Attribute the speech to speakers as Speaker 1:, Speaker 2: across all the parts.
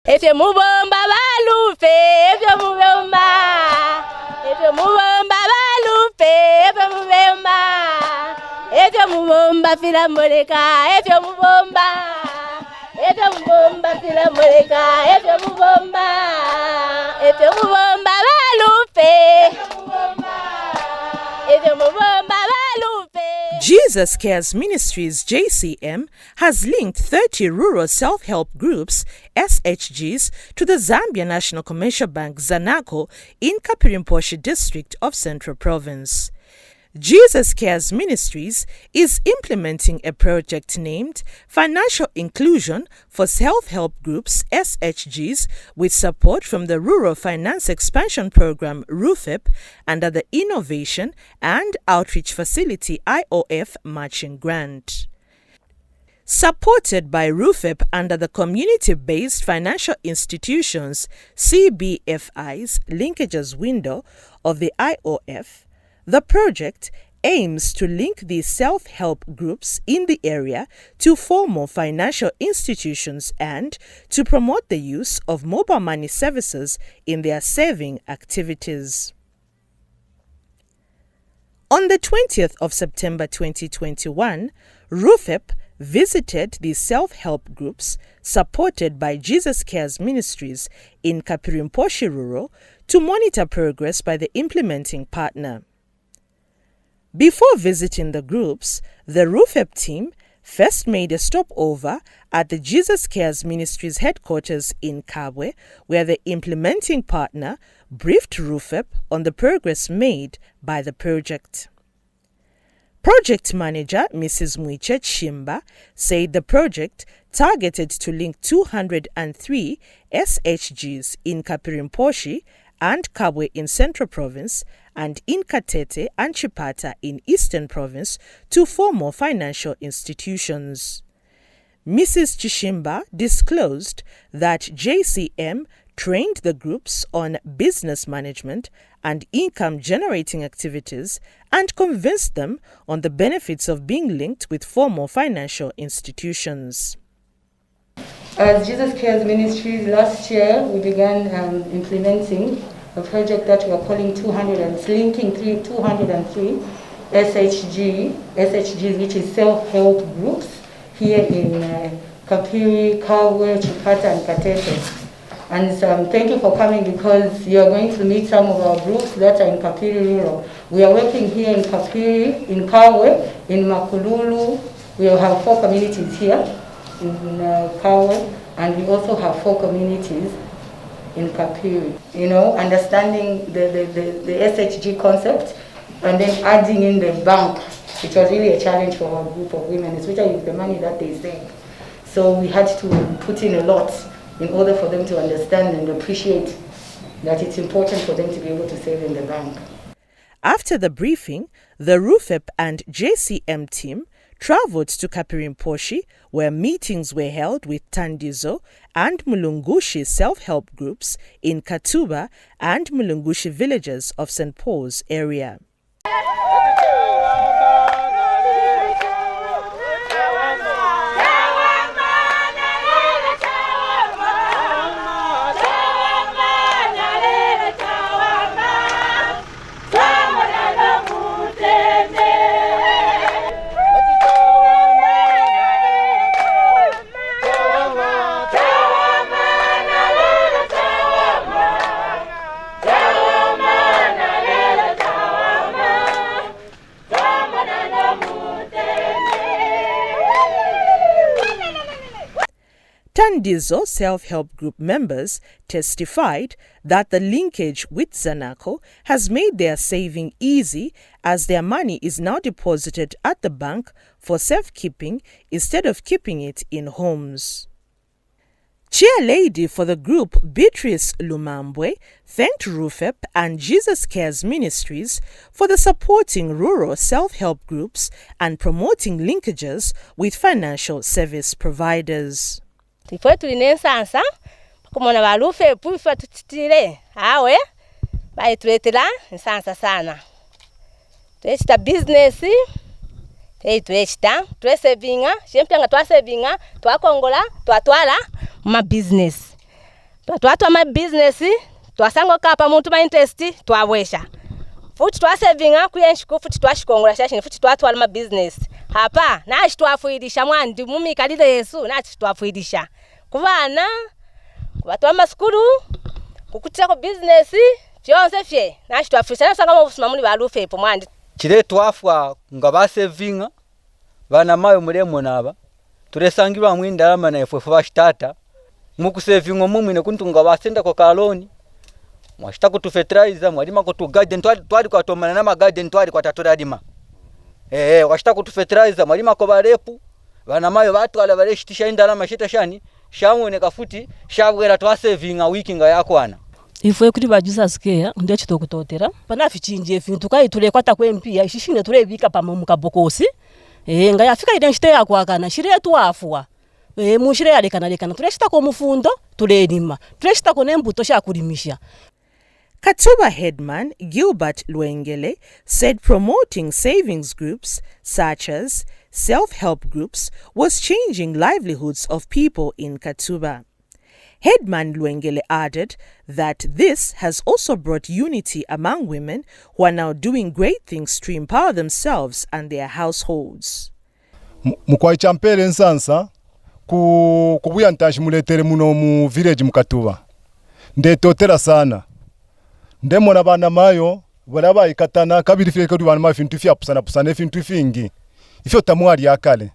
Speaker 1: If you move on, Baba Lupe, if you move on, if you move on, Baba Lupe, if you move on, if you move on, Bafila Moleka, if you move on, if you move on, Bafila Moleka, if you move on, if you move on, Baba Lupe, if you move on, Baba Lupe.
Speaker 2: Jesus Cares Ministries (JCM) has linked 30 rural self-help groups (SHGs) to the Zambia National Commercial Bank (Zanaco) in Kapiri Mposhi district of Central Province. Jesus Cares Ministries is implementing a project named Financial Inclusion for Self-Help Groups (SHGs) with support from the Rural Finance Expansion Program RUFEP under the Innovation and Outreach Facility IOF matching grant. Supported by RUFEP under the Community-Based Financial Institutions CBFI's linkages window of the IOF, the project aims to link these self-help groups in the area to formal financial institutions and to promote the use of mobile money services in their saving activities. On the 20th of September 2021, RUFEP visited these self-help groups supported by Jesus Cares Ministries in Kapiri Mposhi Rural to monitor progress by the implementing partner. Before visiting the groups, the RUFEP team first made a stopover at the Jesus Cares Ministries headquarters in Kabwe, where the implementing partner briefed RUFEP on the progress made by the project. Project manager Mrs. Mwiche Shimba said the project targeted to link 203 SHGs in Kapiri Mposhi and Kabwe in Central Province and in Katete and Chipata in Eastern Province to formal financial institutions. Mrs. Chishimba disclosed that JCM trained the groups on business management and income-generating activities and convinced them on the benefits of being linked with formal financial institutions.
Speaker 3: As Jesus Cares Ministries, last year we began implementing a project that we are calling linking 203 SHGs, which is self-help groups here in Kapiri, Kabwe, Chipata and Katete. And thank you for coming because you are going to meet some of our groups that are in Kapiri Rural. We are working here in Kapiri, in Kabwe, in Makululu. We have 4 communities here in Kabwe, and we also have 4 communities in Kapiri. You know, understanding the SHG concept and then adding in the bank, which was really a challenge for our group of women, especially with the money that they save. So we had to put in a lot in order for them to understand and appreciate that it's important for them to be able to save in the bank.
Speaker 2: After the briefing, the RUFEP and JCM team traveled to Kapiri Mposhi, where meetings were held with Tandizo and Mulungushi self-help groups in Katuba and Mulungushi villages of St. Paul's area. Tandizo self-help group members testified that the linkage with Zanaco has made their saving easy as their money is now deposited at the bank for safekeeping instead of keeping it in homes. Chair lady for the group, Beatrice Lumambwe, thanked RUFEP and Jesus Cares Ministries for the supporting rural self-help groups and promoting linkages with financial service providers.
Speaker 1: Tifo tulinensansa kumona ba RUFEP ifo tutitire awe ba itwetela nsansa sana twesta business twesta twesevinga shempyanga twasevinga twakongola twatwala ma business twatwa ma business twasango kapa muntu ma interest twabwesha futi twasavinga kuyenshiko futi twashikongora shashini futi twatwala ma business hapa nashi twafuidisha mwandi mumikalile Yesu nachi twafuidisha kubana kubatwa maskulu kukutira ko business byonse fye nashi twafuidisha nasanga mu busuma muri ba RUFEP mwandi
Speaker 4: kire twafwa nga basevinga bana mayo mulemo naba turesangirwa mwindalama na efwe bashitata mukusevinga mumwine kuntunga basenda ko kaloni mwashita kutufertilizer mwalima kutu garden twali kwatomana na garden twali kwatatoradima washita kutufertilizer mwalima ko barepu bana mayo batwala bareshitisha indalama shita shani shamwone kafuti shabwera twasevinga wiki nga yakwana
Speaker 5: ifwe kuri bajuza scare ndiye chitokutotera panafi chinje fintu kai tule kwata kwempia ishishine tule bika pa mu kabokosi nga yafika ile nshite yakwakana shire twafwa mushire yalekana tuleshita ko mufundo tuledima tuleshita ko nembuto sha kulimisha.
Speaker 2: Katuba headman Gilbert Luengele said promoting savings groups such as self-help groups was changing livelihoods of people in Katuba. Headman Luengele added that this has also brought unity among women who are now doing great things to empower themselves and their households.
Speaker 6: Mukwai champere nsansa kubuya ntashi muletere muno mu village mukatuba ndetotera sana ndemona bana mayo baraba ikatana kabiri fike kuri bana mafintu fya pusana fintu fingi ifyo tamwali yakale.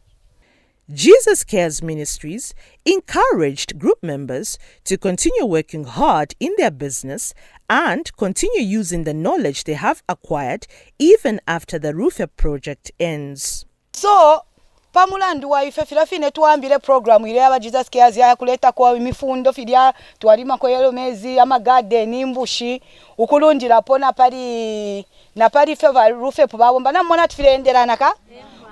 Speaker 2: Jesus Cares Ministries encouraged group members to continue working hard in their business and continue using the knowledge they have acquired even after the RUFEP project ends.
Speaker 7: So pamulandu wa ife filafine tuambile programu ile aba Jesus Cares ya kuleta kwa mifundo fidia twalima ko yelo mezi ama garden Mposhi ukulundira pona pali na pali feva RUFEP babomba namona tufilenderana ka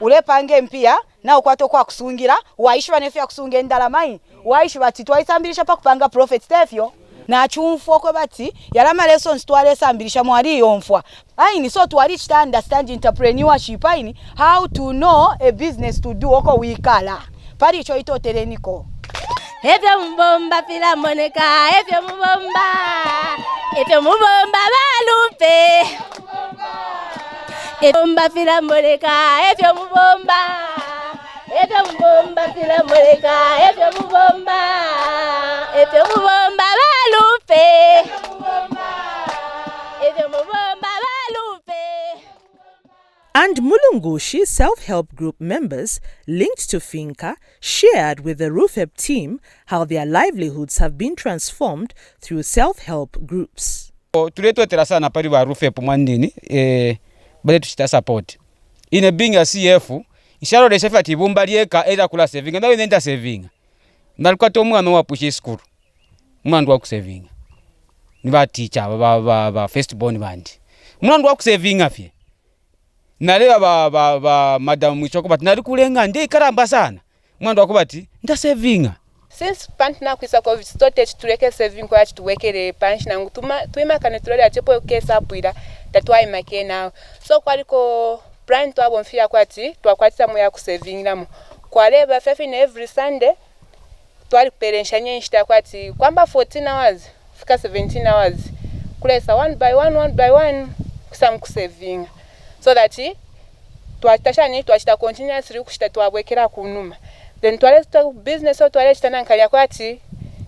Speaker 7: ule pange mpia na ukwato kwa kusungira waishi banefya kusunga endalamai waishi bati twaisambirisha pa kupanga prophet Stefio na chumfo ko bati yalama lessons twale sambirisha mwali yomfwa aini so twali chita understand entrepreneurship aini how to know a business to do oko wikala pali cho itoteleniko
Speaker 1: evyo mbomba fila moneka evyo mbomba balupe mbomba fila moneka evyo mbomba fila moneka evyo mbomba balupe
Speaker 2: And Mulungushi self-help group members linked to Finca shared with the RUFEP team how their livelihoods have been transformed through self-help groups.
Speaker 8: Tuletotera sana pali wa RUFEP mwandini bale tuchita support ine being a CF isharo de chef ati bumba lieka eza kula saving ndawe nenda saving ndalikuwa to mwana wa pushi school mwana wa ku saving ni ba teacher ba first born bandi mwana wa ku saving afye naleba ba madam mwichoko bati nalikulenga ndi karamba sana mwana wa kubati nda saving.
Speaker 9: Since pantina kwisa covid started tuleke saving kwa tuwekere panshi nangu tuima kanetulole achepo kesa puira tatwai makena so kwaliko plan twabo mfia kwati twakwatisa moya ku saving namo kwaleba fefi na every Sunday twali kuperensha nyenshita kwati kwamba 14 hours fika 17 hours kulesa one by one kusam ku saving so that twatashani twachita continuously kushita twabwekera kunuma then twaleta business so twaleta nankali kwati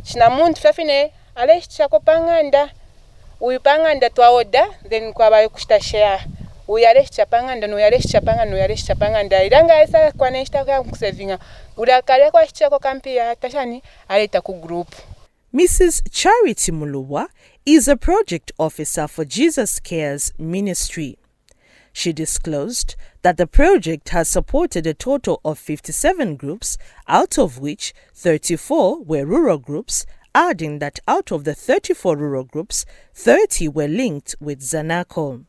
Speaker 9: china muntu fafine alesha ko panganda uyipanganda twaoda then kwabaye kushita share uyalesha panganda no yalesha panganda ilanga esa kwa nesta kwa kusavinga ulakale kwa chako kampia tashani aleta ku group.
Speaker 2: Mrs. Charity Muluwa is a project officer for Jesus Cares Ministry. She disclosed that the project has supported a total of 57 groups, out of which 34 were rural groups, adding that out of the 34 rural groups, 30 were linked with Zanaco.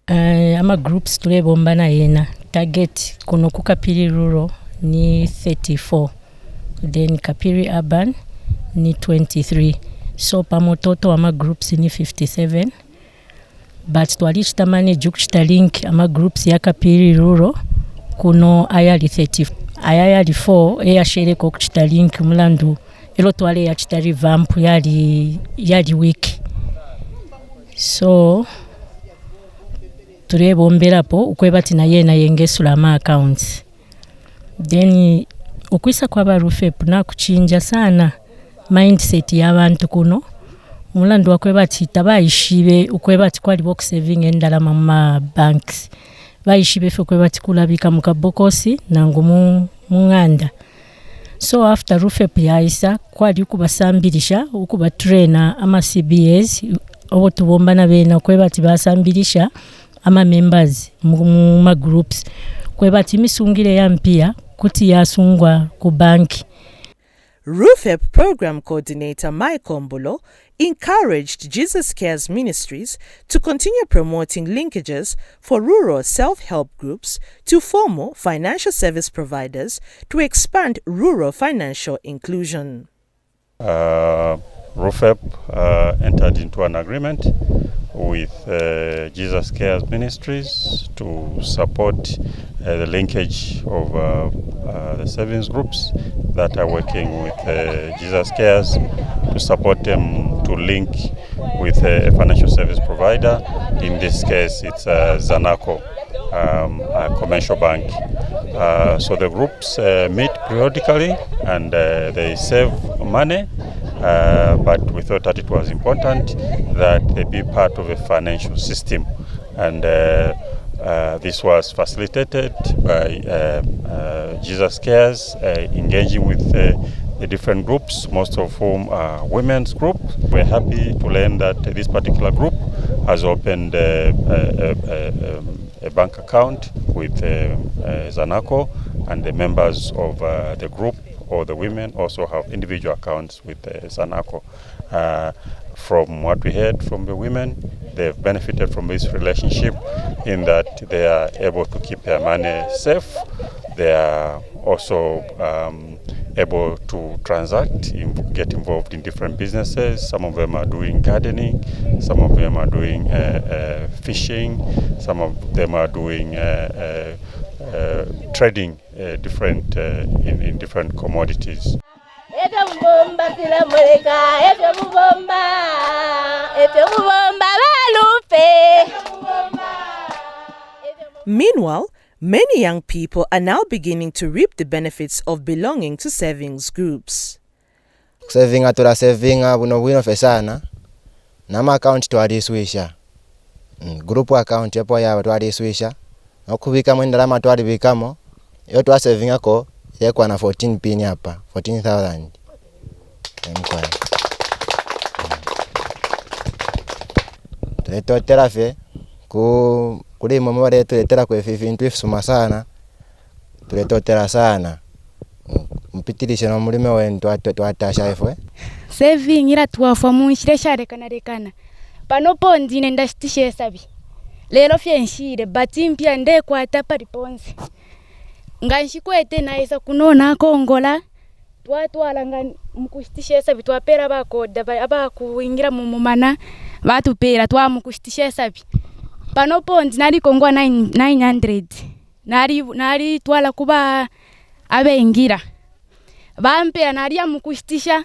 Speaker 5: Ama groups tulebomba na yena target kuno ku Kapiri rural ni 34, then Kapiri urban ni 23, so pamototo ama groups ni 57. But twalishita manage kuchita link ama groups ya Kapiri rural kuno ayali 30 ayali 4 eyashereko kuchita link mulandu elo twale ya chitari vamp yali wiki. So tulebomberapo ukwebati na yena yengesula ama accounts. Then ukwisa kwa RUFEP na kuchinja sana mindset y'abantu kuno. Mulandu wakwebati tabayishibe ukwebati kwali box saving endala mama banks. Bayishibe fe ukwebati kulabika mukabokosi nangu munganda. So after RUFEP yaisa kwali ukubasambilisha ukubatrainer ama CBS obo tubombana bena ukwebati basambilisha ama members mu groups kwebati misungire ya mpia kuti yasungwa ku banki.
Speaker 2: RUFEP Program Coordinator Michael Mbolo encouraged Jesus Cares Ministries to continue promoting linkages for rural self-help groups to formal financial service providers to expand rural financial inclusion.
Speaker 10: RUFEP entered into an agreement with Jesus Cares Ministries to support the linkage of the savings groups that are working with Jesus Cares to support them to link with a financial service provider. In this case, it's Zanaco, a commercial bank. So the groups meet periodically and they save money. But we thought that it was important that they be part of a financial system, and this was facilitated by Jesus Cares engaging with the different groups, most of whom are women's group. We're happy to learn that this particular group has opened a bank account with Zanaco, and the members of the group or the women also have individual accounts with Zanaco. From what we heard from the women, they've benefited from this relationship in that they are able to keep their money safe. They are also able to transact, get involved in different businesses. Some of them are doing gardening, some of them are doing fishing, some of them are doing trading in different commodities.
Speaker 2: Meanwhile, many young people are now beginning to reap the benefits of belonging to savings groups.
Speaker 11: Savinga tura savinga buno bwino fesana nama account twali swisha group account yapo ya twali swisha okubika mwendalama twali bikamo yo twa savinga ko yekwa na 14 pin hapa 14,000 mkwa teto terafe kuli mama wale tuletera kwa 15 suma sana tuletotera sana mpitilisha na mulime wenu twatasha ifwe
Speaker 12: saving ira twafa munshire sharekana panopo ndine ndashitishe sabi lero fyenshire batimpya nde kwata pariponse nganshikwete naisa kunona kongola twatwalanga mukushitishe sabi twapera bakoda abakuingira mumumana batupera twamukushitishe sabi panopo ndinari kongwa 900 nari twala kuba abengira bampera nari amukushitisha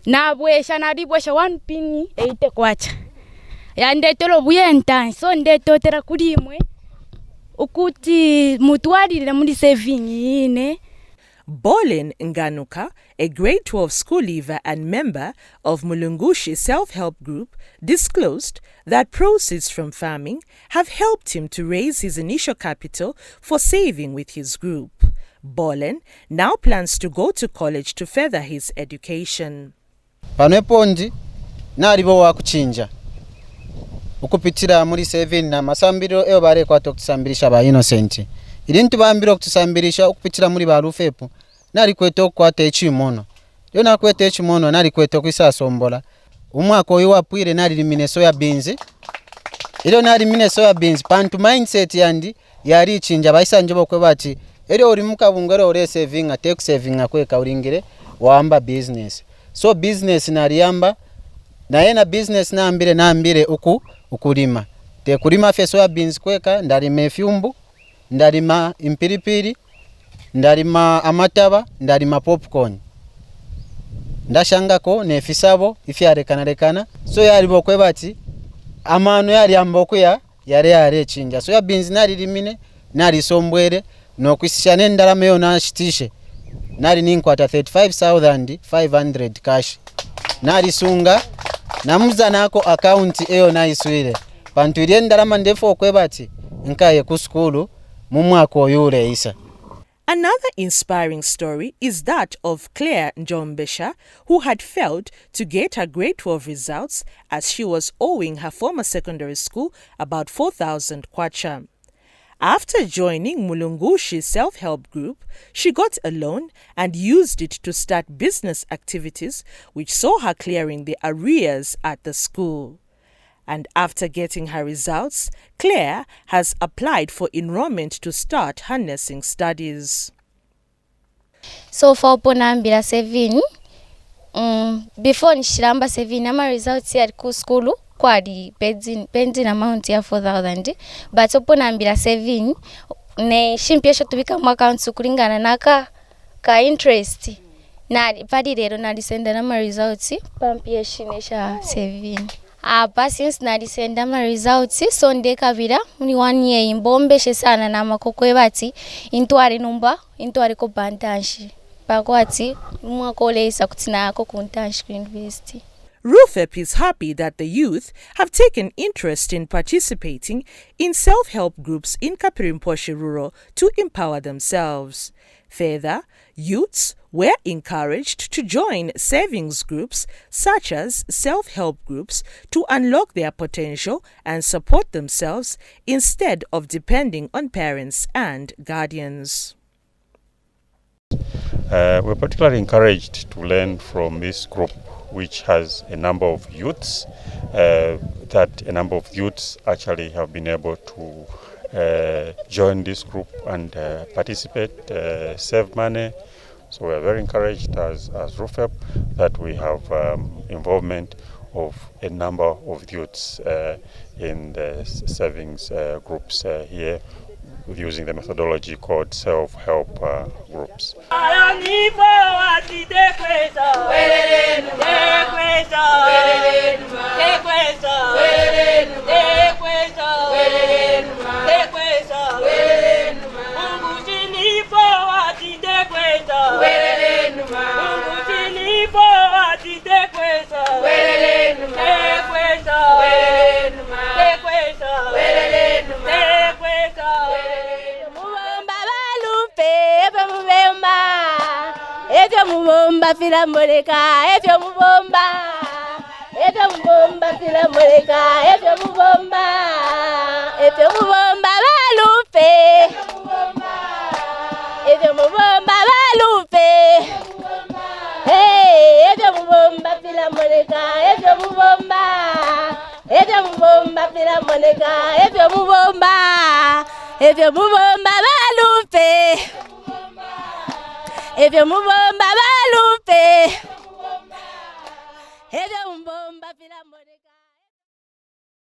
Speaker 12: nabwesha nari bwesha 1 pini 8 kwacha yandetero buyenta so ndetotera kulimwe ukuti mutwalire muri saving ine.
Speaker 2: Bolin Nganuka, a grade 12 school leaver and member of Mulungushi Self-Help Group, disclosed that proceeds from farming have helped him to raise his initial capital for saving with his group. Bolin now plans to go to college to further his education.
Speaker 13: Panepondi nalibo wakuchinja ukupitira muri 7 na masambiro eyo bare kwa tokusambirisha ba innocent irintu bambiro kutusambirisha ukupitira muri ba RUFEP nari kweto kwata echimono yo nakweta echimono nari kweto kwisasombola umwako oyo wapwire nari limineso ya beans ilo nari mineso ya beans pantu mindset yandi yari chinja baisanje bokwe bati eri ori mukabungero ore saving take saving akweka uringire wamba business so business nari yamba na yena business nambire ukulima te kulima feso ya beans kweka ndarima efyumbu ndarima impiripiri ndarima amataba ndarima popcorn ndashangako nefisabo ifyarekana so yali bokwebati amano yali ambokuya yale chinja so ya binzi nali limine nali sombwere nokwisisha nendalama yo nashitishe nali ninkwata 35,500 cash nali sunga namuzanako account eyo naiswire bantu ile ndalama ndefo okwebati nkaye ku skulu mu mwaka oyule isa.
Speaker 2: Another inspiring story is that of Claire Njombesha, who had failed to get her grade 12 results as she was owing her former secondary school about 4,000 kwacha. After joining Mulungushi's self-help group, she got a loan and used it to start business activities which saw her clearing the arrears at the school. And after getting her results, Claire has applied for enrollment to start her nursing studies.
Speaker 12: So for Ponambira 7, before nishiramba 7, ama results ya ku school kwadi pending amount ya 4,000, but Ponambira 7 ne shimpiesho tubika mu account kulingana naka ka interest na padi rero na disenda na results pampieshi nesha 7. Since nadisenda ma results so ndeka vira ni 1 year imbombeshe sana na makokwe bati intwari numba intwari ko bantanshi pakwati mwakole isa kutina ko kuntanshi university.
Speaker 2: RUFEP is happy that the youth have taken interest in participating in self-help groups in Kapiri Mposhi Rural to empower themselves. Further, youths were encouraged to join savings groups such as self-help groups to unlock their potential and support themselves instead of depending on parents and guardians.
Speaker 10: We're particularly encouraged to learn from this group, which has a number of youths, that a number of youths actually have been able to join this group and participate, save money. So we are very encouraged as RUFEP that we have involvement of a number of youths in the savings groups here, using the methodology called self-help groups.
Speaker 1: Mubomba fila moleka, efyo mubomba. Efyo mubomba fila moleka, efyo mubomba. Efyo mubomba balupe. Efyo mubomba balupe. Hey, efyo mubomba fila moleka, efyo mubomba. Efyo mubomba fila moleka, efyo mubomba. Efyo mubomba balupe. If you move on, Baba Lupe. If you move on,